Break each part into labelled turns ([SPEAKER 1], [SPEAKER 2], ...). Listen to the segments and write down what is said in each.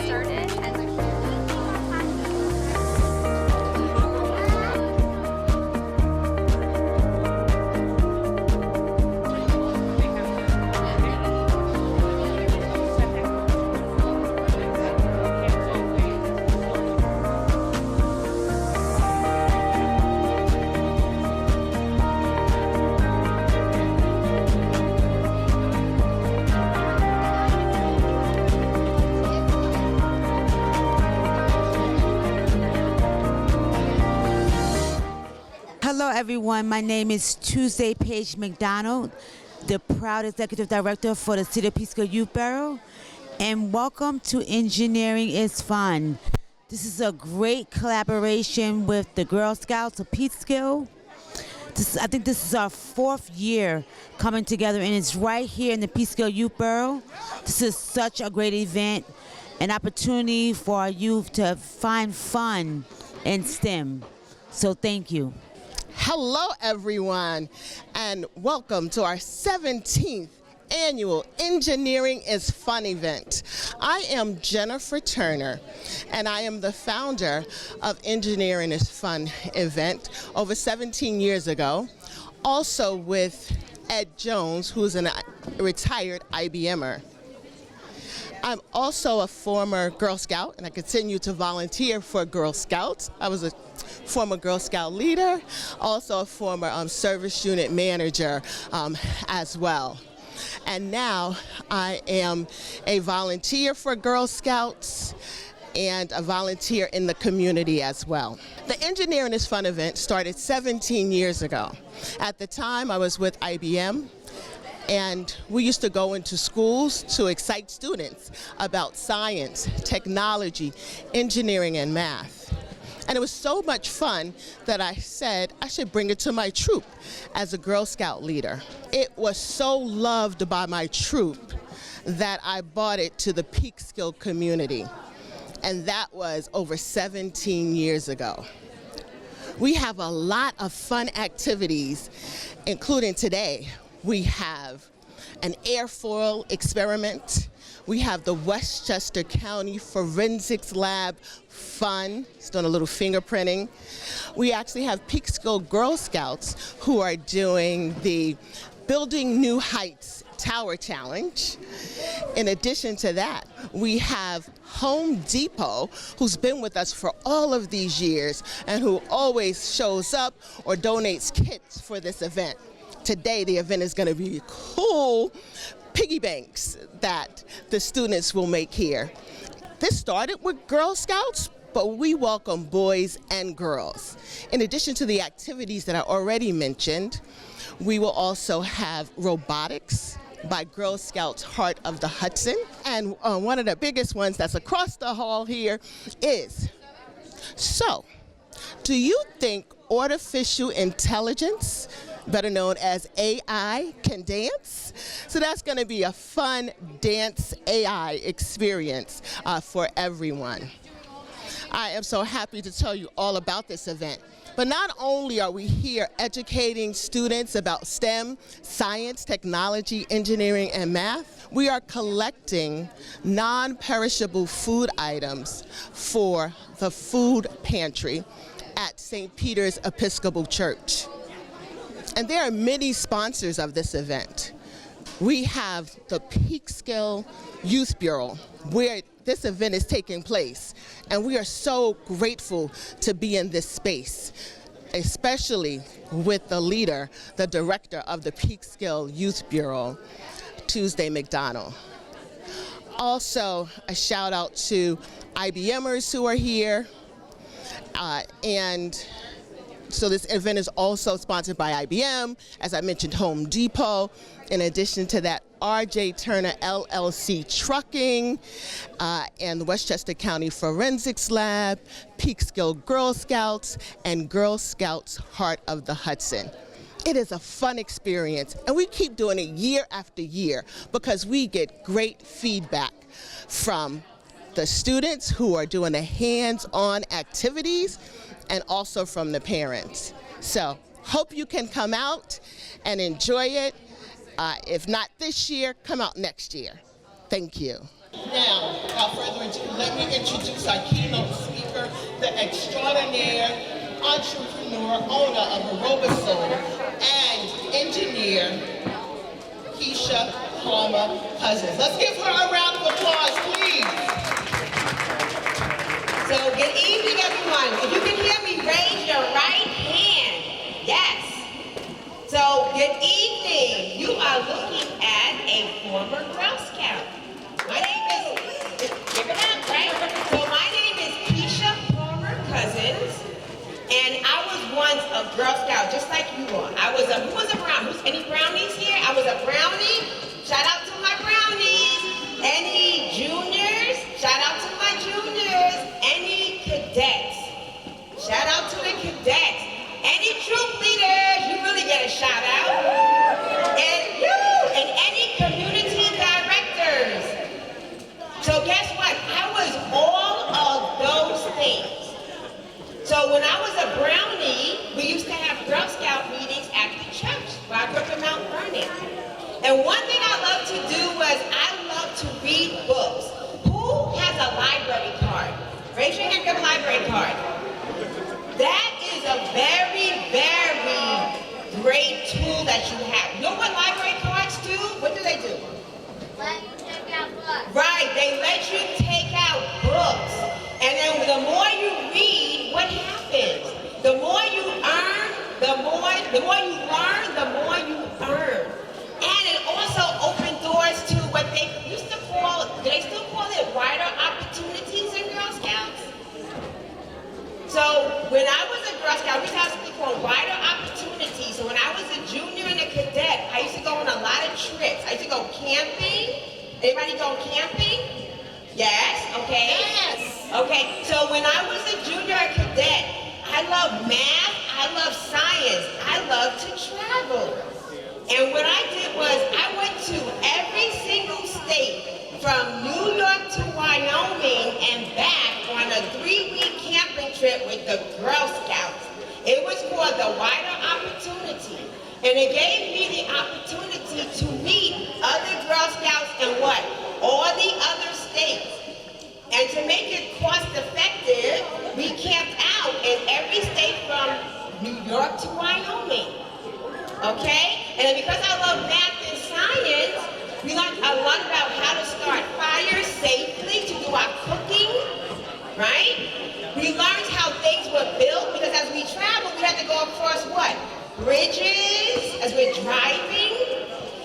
[SPEAKER 1] started.
[SPEAKER 2] Hello everyone, my name is Tuesday Paige McDonald, the proud Executive Director for the City of Peekskill Youth Bureau, and welcome to Engineering is Fun. This is a great collaboration with the Girl Scouts of Peekskill. I think this is our 4th year coming together, and it's right here in the Peekskill Youth Bureau. This is such a great event, an opportunity for our youth to find fun in STEM. So thank you.
[SPEAKER 3] Hello everyone, and welcome to our 17th annual Engineering is Fun event. I am Jennifer Turner, and I am the founder of Engineering is Fun event over 17 years ago, also with Ed Jones, who's a retired IBMer. I'm also a former Girl Scout, and I continue to volunteer for Girl Scouts. I was a former Girl Scout leader, also a former service unit manager as well. And now I am a volunteer for Girl Scouts and a volunteer in the community as well. The Engineering is Fun event started 17 years ago. At the time, I was with IBM, and we used to go into schools to excite students about science, technology, engineering, and math. And it was so much fun that I said I should bring it to my troop as a Girl Scout leader. It was so loved by my troop that I brought it to the Peekskill community. And that was over 17 years ago. We have a lot of fun activities, including today. We have an airfoil experiment. We have the Westchester County Forensics Lab fun. It's doing a little fingerprinting. We actually have Peekskill Girl Scouts who are doing the Building New Heights Tower Challenge. In addition to that, we have Home Depot, who's been with us for all of these years and who always shows up or donates kits for this event. Today, the event is going to be cool piggy banks that the students will make here. This started with Girl Scouts, but we welcome boys and girls. In addition to the activities that I already mentioned, we will also have robotics by Girl Scouts Heart of the Hudson. And one of the biggest ones that's across the hall here is, so, do you think artificial intelligence, better known as AI, can dance? So that's going to be a fun dance AI experience for everyone. I am so happy to tell you all about this event. But not only are we here educating students about STEM, science, technology, engineering, and math, we are collecting non-perishable food items for the food pantry at St. Peter's Episcopal Church. And there are many sponsors of this event. We have the Peekskill Youth Bureau, where this event is taking place. And we are so grateful to be in this space, especially with the leader, the director of the Peekskill Youth Bureau, Tuesday McDonald. Also, a shout out to IBMers who are here. And so this event is also sponsored by IBM, as I mentioned, Home Depot. In addition to that, RJ Turner LLC Trucking, and the Westchester County Forensics Lab, Peekskill Girl Scouts, and Girl Scouts Heart of the Hudson. It is a fun experience, and we keep doing it year after year because we get great feedback from the students who are doing the hands-on activities and also from the parents. So hope you can come out and enjoy it. If not this year, come out next year. Thank you. Now, without further ado, let let me introduce our keynote speaker, the extraordinaire entrepreneur, owner of Aerobisol, and engineer, Keisha Palmer Cousins. Let's give her a round of applause, please.
[SPEAKER 1] So good evening, everyone. If you can hear me, raise your right hand. Yes. So good evening. You are looking at a former Girl Scout. My name is, give it up, right? So my name is Keisha Palmer Cousins, and I was once a Girl Scout, just like you are. Who was a brownie? Any brownies here? I was a brownie. Shout out to my brownies. Any juniors? Shout out to my juniors. Any cadets? Shout out to the cadets. Any troop leaders? You really get a shout out. And any community directors. So guess what? I was all of those things. So when I was a brownie, we used to have Girl Scout meetings after church, where I grew up in Mount Vernon. And one thing I loved to do was I loved to read books. Who has a library card? Raise your hand if you have a library card. That is a very, very great tool that you have. You know what library cards do? What do they do?
[SPEAKER 4] Let you take out books.
[SPEAKER 1] Right, they let you take out books. And then the more you read, what happens? The more you earn, the more you learn, the more you earn. And it also opened doors to what they used to call, do they still call it wider opportunities in Girl Scouts? So when I was a Girl Scout, we used to have something called wider opportunities. So when I was a junior and a cadet, I used to go on a lot of trips. I used to go camping. Anybody go camping? Yes, okay.
[SPEAKER 3] Yes.
[SPEAKER 1] Okay, so when I was a junior and cadet, I love math, I love science, I love to travel. And what I did was I went to every single state from New York to Wyoming and back on a 3-week camping trip with the Girl Scouts. It was called the Wider Opportunity. And it gave me the opportunity to meet other Girl Scouts in what? All the other states. And to make it cost effective, we camped out in every state from New York to Wyoming. Okay? And then because I love math and science, we learned a lot about how to start fires safely to do our cooking, right? We learned how things were built because as we traveled, we had to go across what? Bridges, as we're driving,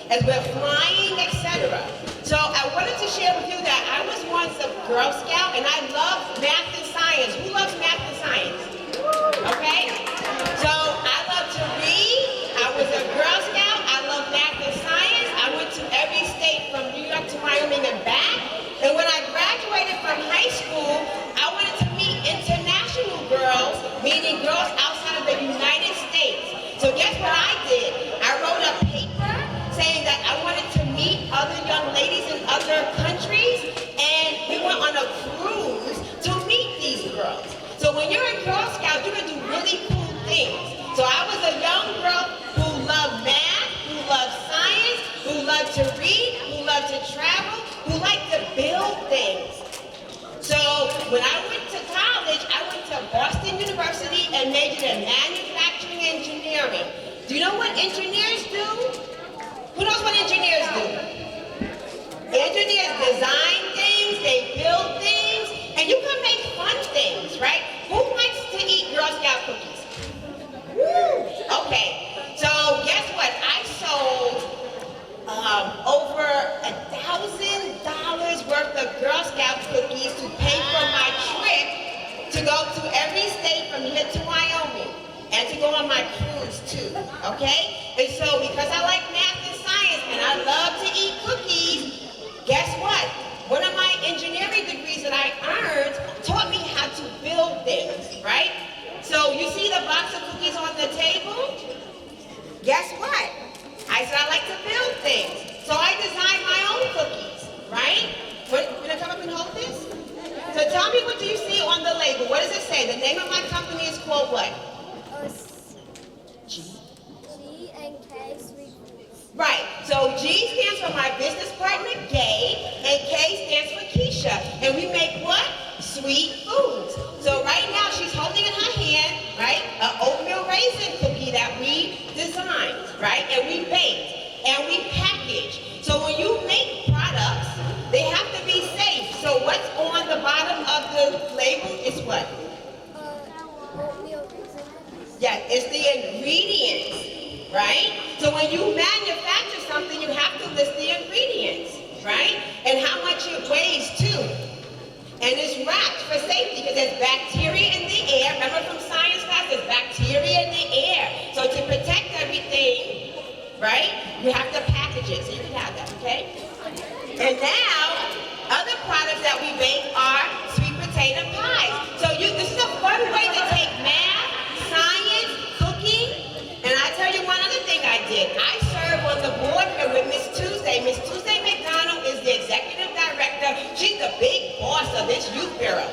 [SPEAKER 1] as we're flying, etc. So I wanted to share with you that I was once a Girl Scout and I love math and science. Who loves math and science? Okay? So I love to read. I was a Girl Scout. I love math and science. I went to every state from New York to Wyoming and back. And when I graduated from high school, I wanted to meet international girls, meaning girls outside of the United States. So guess what I did? I wrote a paper saying that I wanted to meet other young ladies in other countries, and we went on a cruise to meet these girls. So when you're a Girl Scout, you can do really cool things. So I was a young girl who loved math, who loved science, who loved to read, who loved to travel, who liked to build things. So when I went to college, I went to Boston University and majored in manufacturing engineering. Do you know what engineers do? Who knows what engineers do? Engineers design things, they build things, and you can make fun things, right? Who likes to eat Girl Scout cookies? Woo! Okay, so guess what? I sold over $1,000 worth of Girl Scout cookies to pay for my trip to go to every state from here to Wyoming and to go on my cruise too, okay? And so because I like math and science and I love to eat cookies, guess what? One of my engineering degrees that I earned taught me how to build things, right? So you see the box of cookies on the table? Guess what? I said I like to build things. So I designed my own cookies, right? Can I come up and hold this? So tell me, what do you see on the label? What does it say? The name of my company is called what? G.
[SPEAKER 4] G and K Sweet Foods.
[SPEAKER 1] Right. So G stands for my business partner, Gabe, and K stands for Keisha. And we make what? sweet foods. So right now she's holding in her hand, right, an oatmeal raisin cookie that we designed, right, and we baked, and we packaged. So when you make products, they have to be safe. So what's on the bottom of the label is what?
[SPEAKER 4] Oatmeal raisin cookies.
[SPEAKER 1] Yeah, it's the ingredients, right? So when you manufacture something, you have to list the ingredients, right? And how much it weighs too. And it's wrapped for safety because there's bacteria in the air. Remember from science class, there's bacteria in the air. So to protect everything, right, you have to package it. So you can have that, okay? And now, other products that we bake are sweet potato pies. So this is a fun way to take math, science, cooking. And I tell you one other thing I did. I serve on the board here with Miss Tuesday. Miss Tuesday McDonald is the executive director. She's the big boss of this youth bureau.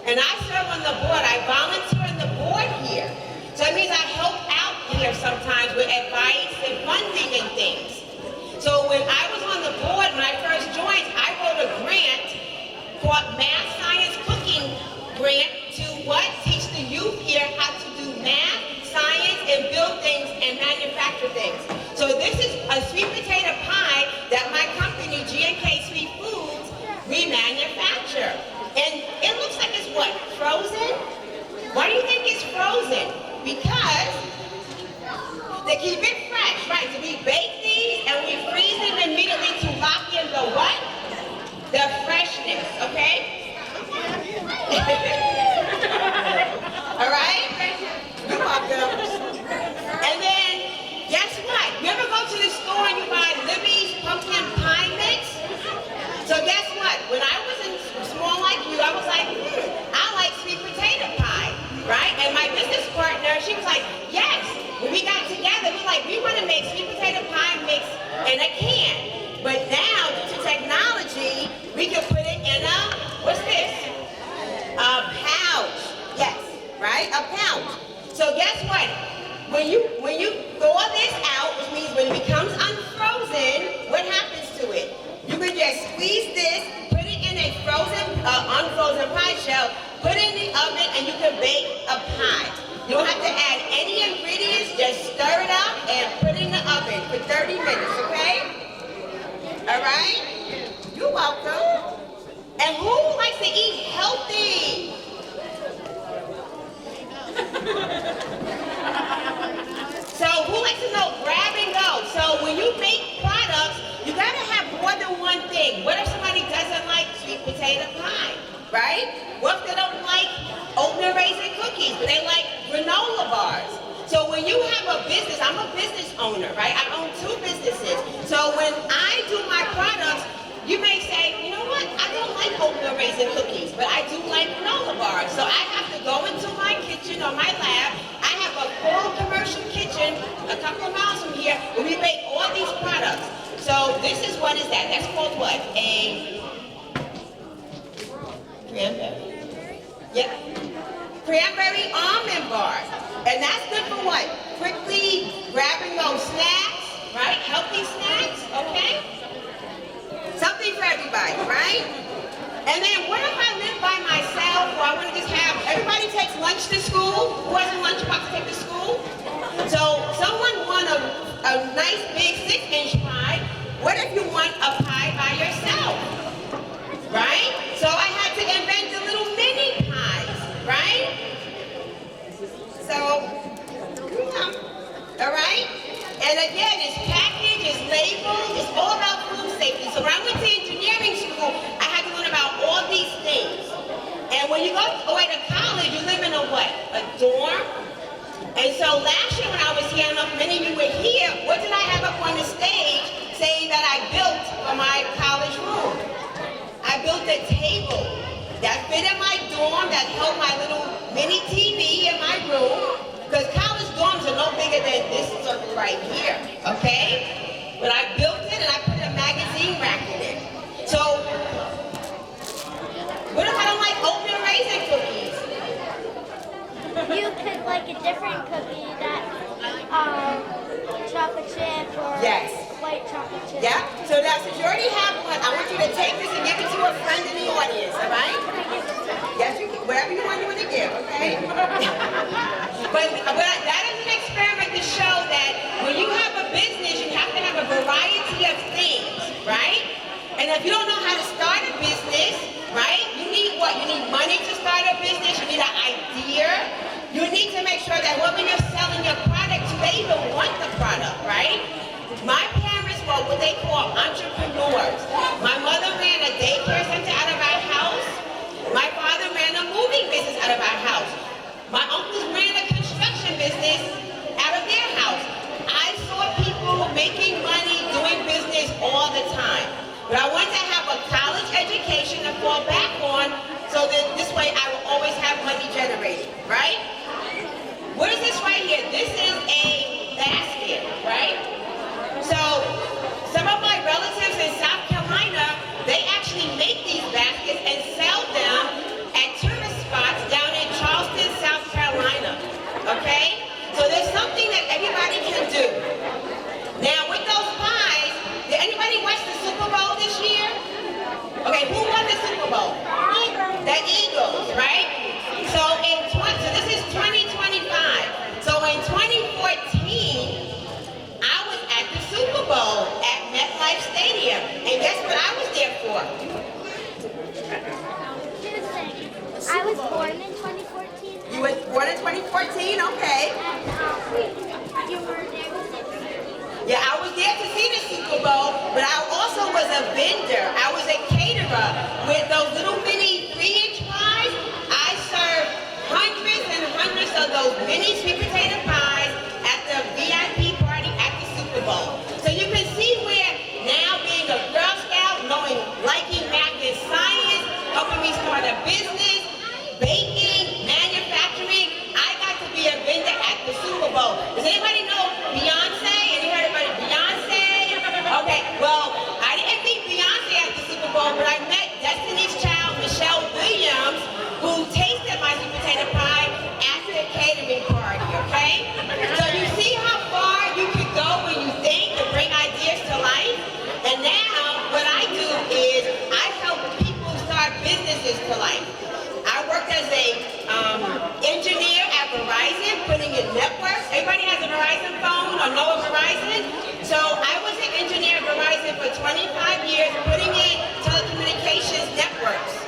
[SPEAKER 1] And I serve on the board. I volunteer on the board here. So it means I help out here sometimes with advice and funding and things. So when I was on the board, when I first joined, I wrote a grant called Math Science Cooking Grant to what? Teach the youth here how to do math, science, and build things and manufacture things. So this is a sweet potato pie that my company, G&K Sweet Foods, we manufacture. And it looks like it's what? Frozen? Why do you think it's frozen? Because they keep it fresh, right? So we bake these and we freeze them immediately to lock in the what? The freshness, okay? All right? You're welcome. And then, guess what? You ever go to the store and you buy Libby's pumpkin pie mix? So guess what? When I was small like you, I was like, I like sweet potato pie, right? And my business partner, she was like, yes. When we got together, we want to make sweet potato pie mix in a can. But now, due to technology, we can put it in a, what's this? A pouch. Yes, right? A pouch. So guess what? When you thaw this out, which means when it becomes unfrozen, what happens to it? You can just squeeze this, put it in a unfrozen pie shell, put it in the oven, and you can bake a pie. You don't have to add any ingredients, just stir it up and put it in the oven for 30 minutes, okay? All right? You're welcome. And who likes to eat healthy? So who likes to know grab and go? So when you make products, you gotta have more than one thing. What if somebody doesn't like sweet potato pie, right? What if they don't like oatmeal raisin cookies, but they like granola bars? So when you have a business, I'm a business owner, right? I own 2 businesses. So when I do my products, you may say, you know what? I don't like oatmeal raisin cookies, but I do like granola bars. So I have to go into my kitchen or my lab. I have a full commercial kitchen a couple of miles from here where we make all these products. So this is, what is that? That's called what? A cranberry. Yep. Cranberry almond bar. And that's good for what? Quickly grabbing those snacks, right? Healthy snacks, okay? Something for everybody, right? And then what if I live by myself, or I want to just have, everybody takes lunch to school? Who has a lunchbox to take to school? So someone won a nice big 6-inch pie. What if you want a pie by yourself, right? So I had to invent the little mini pies, right? So, all right? And again, it's packaged, it's labeled, it's all about food safety. So when I went to engineering school, I had to learn about all these things. And when you go away to college, you live in a what? A dorm? And so last year when I was here, I don't know if many of you were here, what did I have up on the stage saying that I built for my college room? I built a table that fit in my dorm, that held my little mini TV in my room, because college dorms are no bigger than this circle right here, okay? But I built it and I put a magazine rack in it. So, what if I don't like oatmeal raisin cookies?
[SPEAKER 4] You could like a different cookie that chocolate chip or
[SPEAKER 1] Yes.
[SPEAKER 4] white chocolate chip.
[SPEAKER 1] Yeah? So now, since you already have one, I want you to take this and give it to a friend in the audience, all right?
[SPEAKER 4] Can I give it to
[SPEAKER 1] Yes, you Okay. but that is an experiment to show that when you have a business, you have to have a variety of things, right? And if you don't know how to start a business, right, you need what? You need money to start a business. You need an idea. You need to make sure that when you're selling your product, they even want the product, right? My parents were what they call entrepreneurs. My mother ran a daycare center out of our house. My father ran a moving business out of our house. My uncles ran a construction business out of their house. I saw people making money doing business all the time. But I wanted to have a college education to fall back on so that this way I will always have money generated, right? What is this right here? This is a basket, right? So some of my relatives in South Carolina, they actually make these baskets and sell them at tourist spots down in Charleston, South Carolina, okay? So there's something that everybody can do. Now with those pies, did anybody watch the Super Bowl this year? Okay, who won the Super Bowl? The Eagles, right? So this is 2025. So in 2014, I was at the Super Bowl at MetLife Stadium. And guess what I was there for?
[SPEAKER 4] I was born in 2014.
[SPEAKER 1] You were born in 2014? Okay.
[SPEAKER 4] And you were there with it.
[SPEAKER 1] Yeah, I was there to see the Super Bowl, but I also was a vendor. I was a caterer with those little mini 3-inch pies. I served hundreds and hundreds of those mini sweet potato pies at the VIP party at the Super Bowl. So you can see where now being a Girl Scout, liking math and science, helping me start a business, baking, manufacturing, I got to be a vendor at the Super Bowl. Does anybody know Beyonce? Any heard about Beyonce? Okay, well, I didn't meet Beyonce at the Super Bowl, but I met Destiny's Child, Michelle Williams, who tasted my sweet potato pie at the catering party, okay? So you see how far you can go when you think and bring ideas to life? And now, what I do is I help people start businesses to life. I worked as a engineer at Verizon, putting in networks. Everybody has a Verizon phone or know of Verizon? So I was an engineer at Verizon for 25 years, putting in telecommunications networks.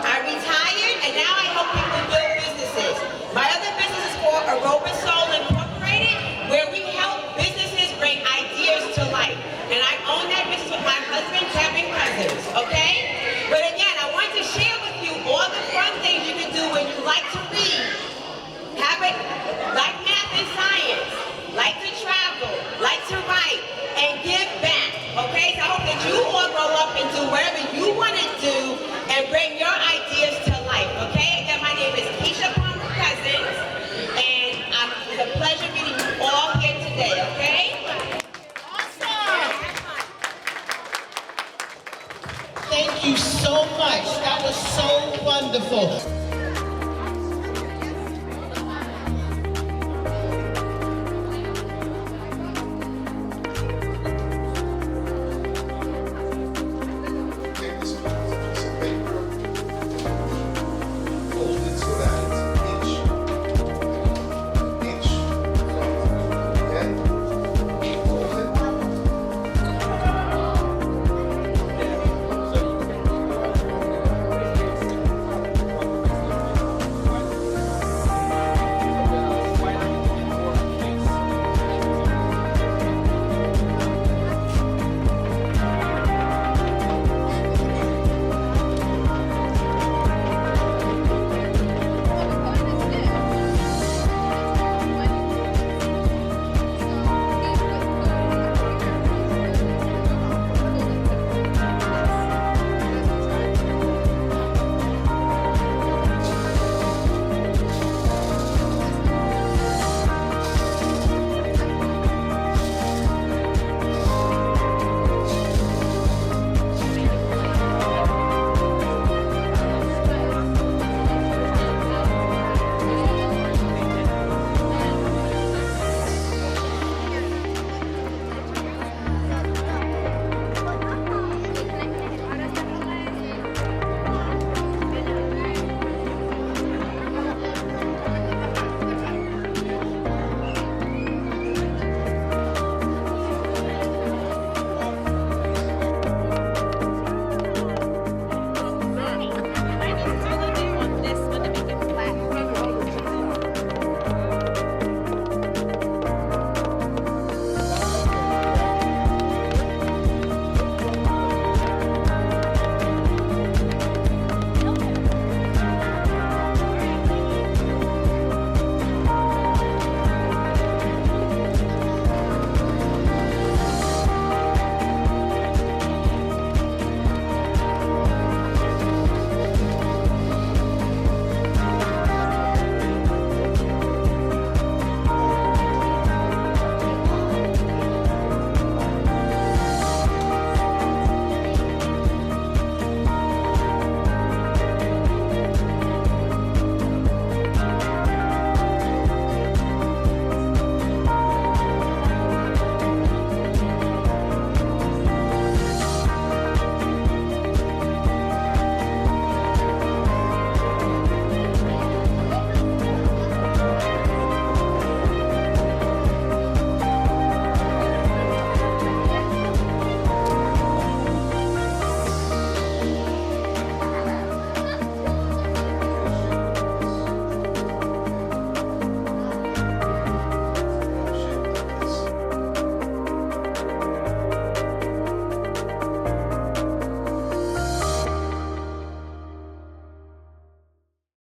[SPEAKER 1] I retired, and now I help people build businesses. My other business is called Aerobisol Incorporated, where we help businesses bring ideas to life. And I own that business with my husband, Kevin Cousins, okay? But again, I want to share with you all the fun things you can do when you like to read, like math and science, like to travel, like to write, and give back, okay? So I hope that you all grow up and do whatever you want to do and bring your ideas to life, okay? Again, my name is Keisha Palmer Cousins, and it's a pleasure meeting you all here today, okay?
[SPEAKER 5] Thank you so much. That was so wonderful.